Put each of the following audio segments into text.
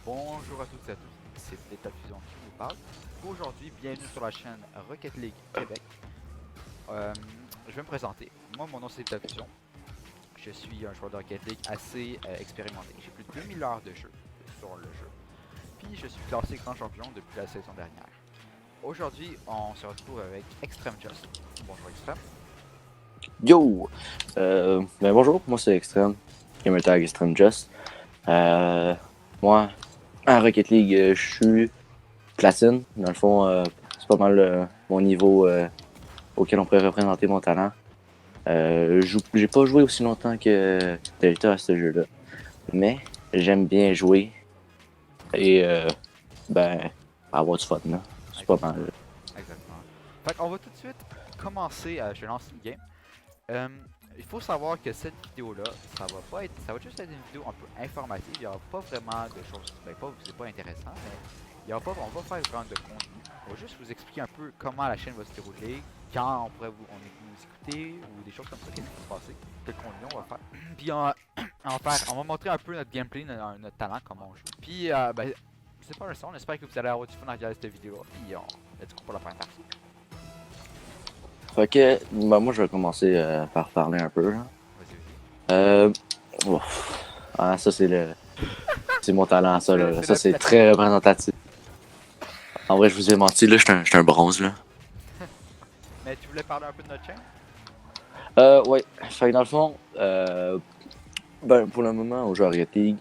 Bonjour à toutes et à tous, c'est Beta Fusion qui vous parle. Aujourd'hui, bienvenue sur la chaîne Rocket League Québec. Je vais me présenter. Moi, mon nom c'est Beta Fusion. Je suis un joueur de Rocket League assez expérimenté. J'ai plus de 2000 heures de jeu sur le jeu. Puis je suis classé grand champion depuis la saison dernière. Aujourd'hui, on se retrouve avec Extreme Just. Bonjour Extreme. Yo! Bonjour, moi c'est Extreme, Gamertag Extreme Just. Moi, en Rocket League, je suis platine. Dans le fond, c'est pas mal mon niveau auquel on pourrait représenter mon talent. J'ai pas joué aussi longtemps que Delta à ce jeu-là, mais j'aime bien jouer et avoir du fun. Là. C'est pas mal. Exactement. Fait qu'on va tout de suite commencer. Je lance une game. Il faut savoir que cette vidéo-là, ça va juste être une vidéo un peu informative. Il n'y aura pas vraiment de choses, c'est pas intéressant, mais il y aura pas, on va faire vraiment de contenu. On va juste vous expliquer un peu comment la chaîne va se dérouler, quand on pourrait nous écouter ou des choses comme ça, qu'est-ce qui va se passer, quel contenu on va faire. Puis on va montrer un peu notre gameplay, notre talent, comment on joue. Puis c'est pas un son, on espère que vous allez avoir du fun à regarder cette vidéo-là. Puis let's go pour la première partie. Fait que, moi je vais commencer par parler un peu. Là. Vas-y, vas-y. Ça c'est mon talent, ça là. C'est Ça le c'est platine. très représentatif. En vrai, je vous ai menti, là, j'étais un bronze, là. Mais tu voulais parler un peu de notre chaîne? Ouais. Fait que dans le fond, pour le moment, on joue à Rocket League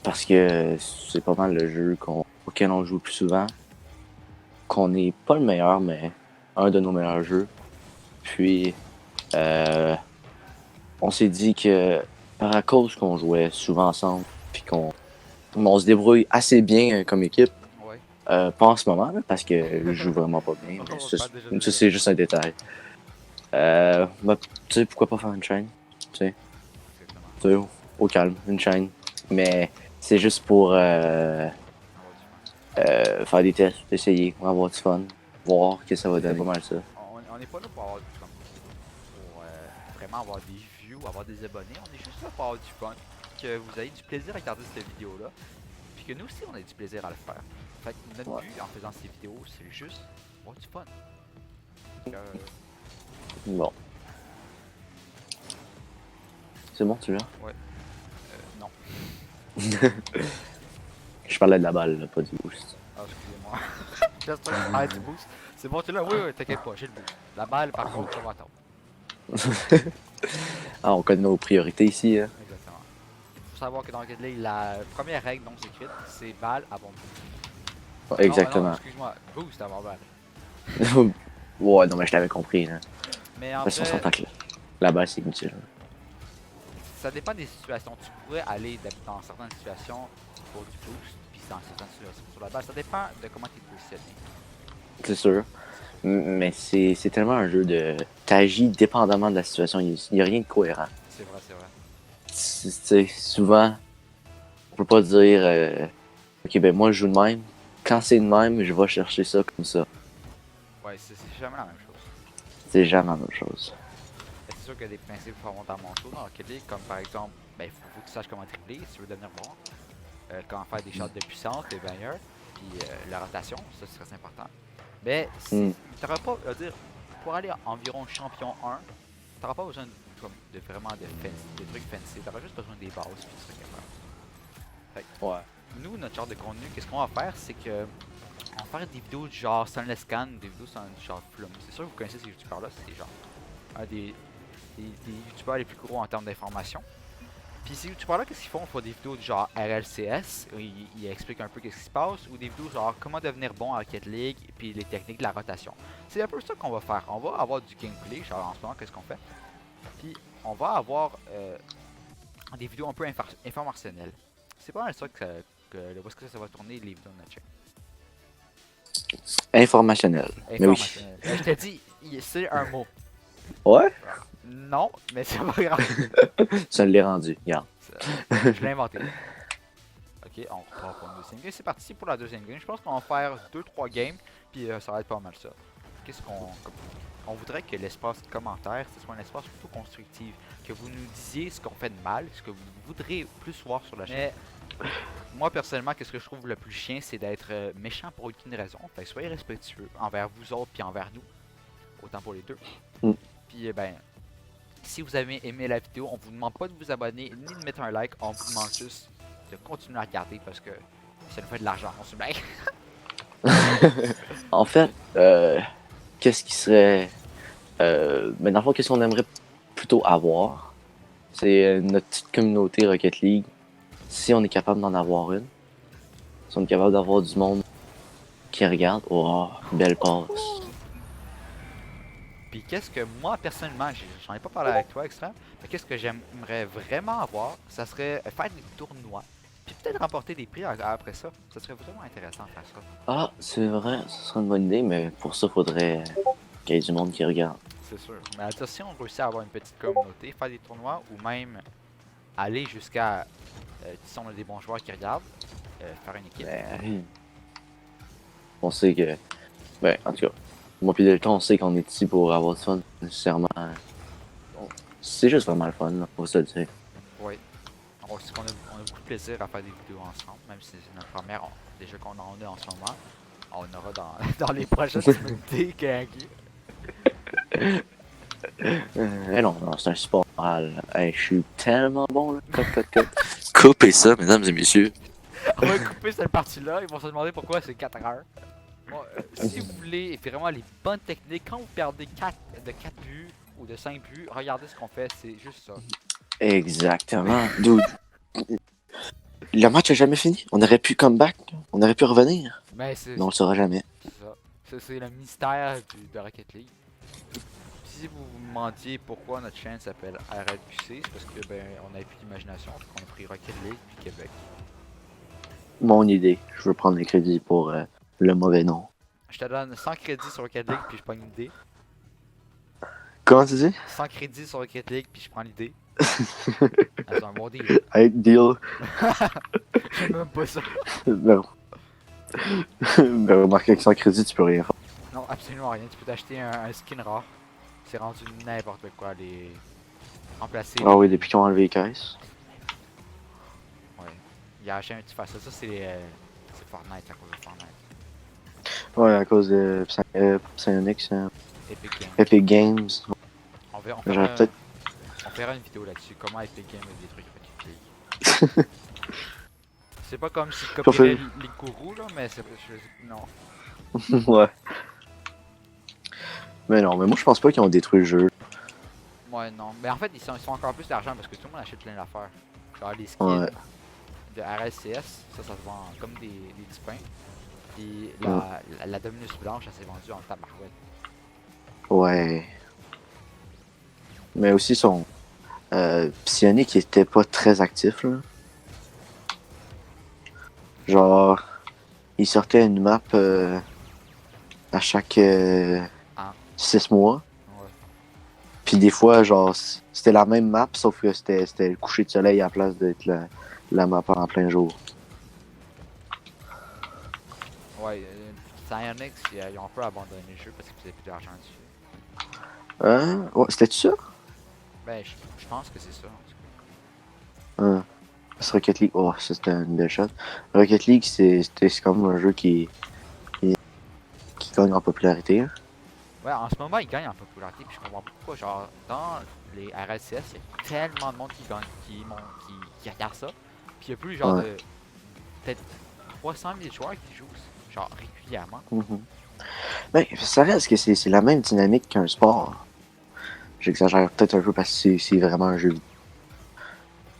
parce que c'est pas mal le jeu auquel on joue le plus souvent. Qu'on n'est pas le meilleur, mais un de nos meilleurs jeux. Puis, on s'est dit que à cause qu'on jouait souvent ensemble, puis on se débrouille assez bien comme équipe, Ouais. pas en ce moment, là, parce que je joue vraiment pas bien, mais On se ça, parle déjà de ça, ça. c'est juste un détail. Tu sais, pourquoi pas faire une chaîne? Exactement. Tu sais, au calme, une chaîne. Mais c'est juste pour On va du fun. faire des tests, essayer, avoir du fun, voir que ça va donner pas mal ça. On n'est pas là pour avoir du fun. Pour vraiment avoir des views, avoir des abonnés. On est juste là pour avoir du fun. Que vous ayez du plaisir à regarder cette vidéo-là. Puis que nous aussi, on ait du plaisir à le faire. Fait que notre Ouais. but en faisant ces vidéos, c'est juste avoir du fun. Donc, Bon. C'est bon, tu viens? ouais. Non. Je parlais de la balle, là, pas du boost. Ah, excusez-moi. J'espère que tu parlais du boost. C'est bon, tu l'as? Oui, oui, t'inquiète pas, j'ai le boost. La balle, par contre, ça va attendre. Ah, on connaît nos priorités ici. Hein. Exactement. Faut savoir que dans Rocket League, la première règle non écrite, c'est balle avant boost. Non, Exactement. excuse-moi, boost avant balle. Ouais, non, mais je t'avais compris. Là. Mais en Parce qu'on fait, s'entend que la balle, c'est inutile. ça dépend des situations. Tu pourrais aller dans certaines situations pour du boost, puis dans certaines situations sur la balle. Ça dépend de comment tu es positionné. C'est sûr. Mais c'est tellement un jeu de. T'agis dépendamment de la situation. Il n'y a rien de cohérent. C'est vrai, c'est vrai. Tu sais, souvent, on peut pas dire ok, ben moi je joue de même. Quand c'est de même, je vais chercher ça comme ça. Ouais, c'est jamais la même chose. C'est jamais la même chose. Mais c'est sûr qu'il y a des principes fondamentaux dans Rocket League, comme par exemple, faut que tu saches comment dribbler si tu veux devenir bon. Comment faire des shots de puissance, des bangers, puis la rotation, ça c'est très important. Mais Mm. t'auras pas, à dire, pour aller environ champion 1, t'auras pas besoin de vraiment de trucs fancy, t'auras juste besoin des bases, puis tu seras capable. Fait que, Ouais. nous, notre genre de contenu, qu'est-ce qu'on va faire, c'est que on va faire des vidéos du genre Sunless Scan, des vidéos sur un genre Flume. C'est sûr que vous connaissez ces youtubeurs-là, c'est genre un des youtubeurs les plus gros en termes d'information. Puis ces youtubeurs-là, qu'est-ce qu'ils font? Ils font des vidéos du genre RLCS, où ils expliquent un peu qu'est-ce qui se passe, ou des vidéos genre comment devenir bon à Rocket League, et puis les techniques de la rotation. C'est un peu ça qu'on va faire. On va avoir du gameplay, genre en ce moment, qu'est-ce qu'on fait? Puis on va avoir des vidéos un peu informationnelles. C'est pas mal ça où est-ce que ça va tourner les vidéos de notre chaîne. Informationnel. Mais oui. Informationnel. Je te dis, c'est un mot. Ouais? Non, mais c'est pas grave. Ça l'est rendu. Regarde. Je l'ai inventé. Ok, on repart pour une deuxième game. C'est parti pour la deuxième game. Je pense qu'on va faire 2-3 games, puis ça va être pas mal ça. Qu'est-ce qu'on... On voudrait que l'espace commentaire, ce soit un espace plutôt constructif. Que vous nous disiez ce qu'on fait de mal, ce que vous voudrez plus voir sur la chaîne. Mais moi personnellement, qu'est-ce que je trouve le plus chien, c'est d'être méchant pour aucune raison. Fait que soyez respectueux envers vous autres puis envers nous, autant pour les deux. Mm. Puis ben, si vous avez aimé la vidéo, on vous demande pas de vous abonner ni de mettre un like, on vous demande juste de continuer à regarder parce que ça nous fait de l'argent, on se blague. En fait, qu'est-ce qui serait. Mais dans le fond, qu'est-ce qu'on aimerait plutôt avoir? C'est notre petite communauté Rocket League. Si on est capable d'en avoir une, si on est capable d'avoir du monde qui regarde, oh, belle passe. Puis qu'est-ce que moi personnellement, j'en ai pas parlé avec toi Extrême, mais qu'est-ce que j'aimerais vraiment avoir, ça serait faire des tournois, puis peut-être remporter des prix après ça. Ça serait vraiment intéressant de faire ça. Ah, c'est vrai, ce serait une bonne idée, mais pour ça, faudrait qu'il y ait du monde qui regarde. C'est sûr. Mais à dire, si on réussit à avoir une petite communauté, faire des tournois ou même aller jusqu'à, si on a des bons joueurs qui regardent, faire une équipe. Ben, on sait que. Ben, en tout cas, moi pis Delta, on sait qu'on est ici pour avoir du fun, nécessairement. C'est juste vraiment le fun, là, faut se le dire. Oui. On sait qu'on a beaucoup de plaisir à faire des vidéos ensemble, même si c'est notre première, déjà qu'on en a en ce moment. On aura dans les prochaines semaines gagné. Non, non, c'est un sport moral. Hey, je suis tellement bon, là. Cut. Coupez ça, mesdames et messieurs. On va couper cette partie-là, ils vont se demander pourquoi c'est 4 heures. Bon, si vous voulez vraiment les bonnes techniques, quand vous perdez 4 buts ou de 5 buts, regardez ce qu'on fait, c'est juste ça. Exactement. Dude. Le match a jamais fini. On aurait pu comeback. On aurait pu revenir. Mais c'est Mais on le saura jamais. ça. C'est le mystère de Rocket League. Si vous vous demandiez pourquoi notre chaîne s'appelle RLQC, c'est parce que ben on avait plus d'imagination, on a pris Rocket League puis Québec. Mon idée. Je veux prendre les crédits pour le mauvais nom. Je te donne 100 crédits sur Rocket League puis je prends une idée. Comment tu dis? 100 crédits sur Rocket League puis je prends l'idée. Ah, c'est un bon deal. Hey, deal. J'aime même pas ça. Ben, ben, remarquez que sans crédit, tu peux rien faire. Non, absolument rien. Tu peux t'acheter un skin rare. C'est rendu n'importe quoi. Les remplacer. Ah oui, depuis qu'ils ont enlevé les caisses. Ouais. Il y a acheté un petit face. Ça, c'est Fortnite à cause de Fortnite. Ouais, à cause de Psyonix, Epic Games. Epic Games. On J'aurais peut-être. fera une vidéo là-dessus. Comment Epic Games a des trucs Rocket League. C'est pas comme si tu copierais les gourous là, mais c'est. Non. Ouais. Mais non, mais moi je pense pas qu'ils ont détruit le jeu. Ouais, non. Mais en fait, ils sont encore plus d'argent parce que tout le monde achète plein d'affaires. Genre les skins Ouais. de RLCS, ça se vend comme des petits pains. Puis la Dominus blanche, elle s'est vendue en tabarouette. Ouais. Mais aussi son. Psyonic était pas très actif là. Genre. Il sortait une map à chaque 6 mois. Ouais. Puis des fois, genre, c'était la même map, sauf que c'était le coucher de soleil à la place d'être la map en plein jour. Ouais, Psyonix, ils ont un peu abandonné le jeu parce qu'ils faisaient plus d'argent dessus. Hein? Ouais, c'était ça? Ben, je pense que c'est ça. En tout Hein. C'est Rocket League. Oh, ça c'était une belle shot. Rocket League, c'est comme un jeu qui gagne en popularité. Hein. cas. Ouais, en ce moment, ils gagnent en popularité. Puis je comprends pas pourquoi. Genre, dans les RLCS, il y a tellement de monde qui gagne, qui regarde ça. Puis il y a plus genre Ouais. de. Peut-être 300 000 joueurs qui jouent, genre régulièrement. Mhm. Mais ça reste que c'est la même dynamique qu'un sport. J'exagère peut-être un peu parce que c'est vraiment un jeu vidéo.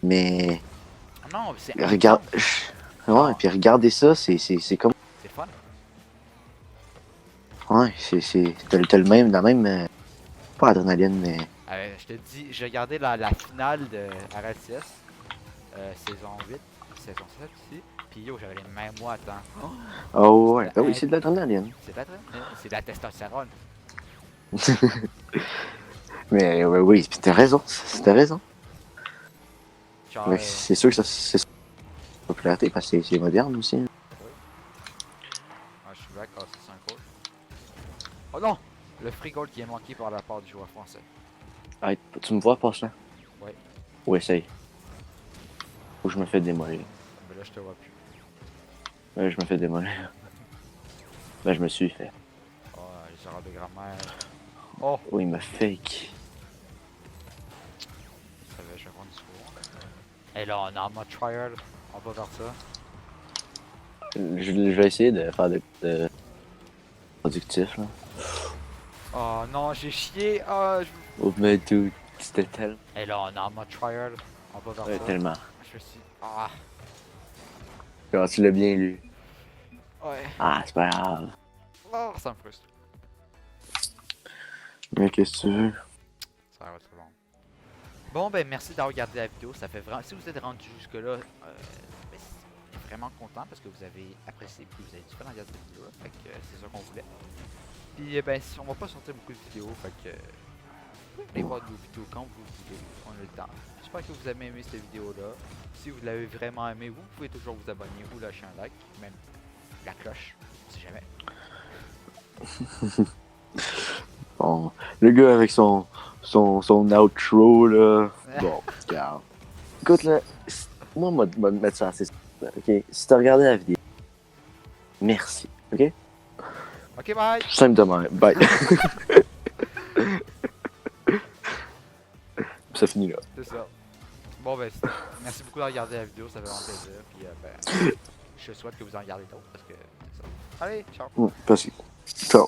Mais Non, c'est regarde. Ouais, puis regardez ça, c'est comme. C'est fun. Ouais, t'as le même, la même. Pas adrénaline, mais. Je te dis, j'ai regardé la finale de RLCS, saison 8, saison 7 ici. Puis yo, j'avais les mêmes mots à temps. Oh ouais, ah oui, c'est de l'adrénaline. C'est de la testostérone. Mais ouais, oui, puis t'as raison, t'as raison. Genre, Mais c'est sûr que ça, c'est la popularité parce que c'est moderne aussi. Hein. je suis d'accord, c'est un goal. Oh non! Le free goal qui est manqué par la part du joueur français. Hey, tu me vois passer là? Ouais. Ouais, essaye. Ou je me fais démolir. Mais là, je te vois plus. Je me fais démolir. Ben, je me suis fait. Oh, les erreurs de grammaire. Oh! Oh, il m'a fake. Ça va, je vais prendre du cours. Et là, on est en mode trial. On va faire ça. Je vais essayer de faire des productifs, là. Oh non, j'ai chié. Ah, Oh, mais tout, c'était tellement. Et là, on est en mode trial. On va faire ça. Tellement. Je suis. Ah! Genre, tu l'as bien lu. Ouais. Ah, c'est pas grave. Oh, ça me frustre. Mais qu'est-ce que tu veux? Ça va être bon. Bon, ben merci d'avoir regardé la vidéo. Ça fait vraiment. Si vous êtes rendu jusque-là, ben, on est vraiment content parce que vous avez apprécié et vous avez du fun à regarder cette vidéo-là. Fait que c'est ça qu'on voulait. Puis, ben, on va pas sortir beaucoup de vidéos. Fait que. Vous pouvez aller voir nos vidéos quand vous voulez. On a le temps. J'espère que vous avez aimé cette vidéo-là. Si vous l'avez vraiment aimé, vous pouvez toujours vous abonner ou lâcher un like. Même la cloche, si jamais. Bon, le gars avec son outro, là. Bon, regarde. Écoute, là, moi, je vais mettre ça assez simple, ok? Si t'as regardé la vidéo, merci, ok? Ok, bye! Simplement, bye. Ça finit là. C'est ça. Bon, ben, merci beaucoup de regarder la vidéo, ça fait vraiment plaisir. Puis, ben, je souhaite que vous en regardez d'autres parce que c'est ça. Allez, ciao! Merci. Ciao.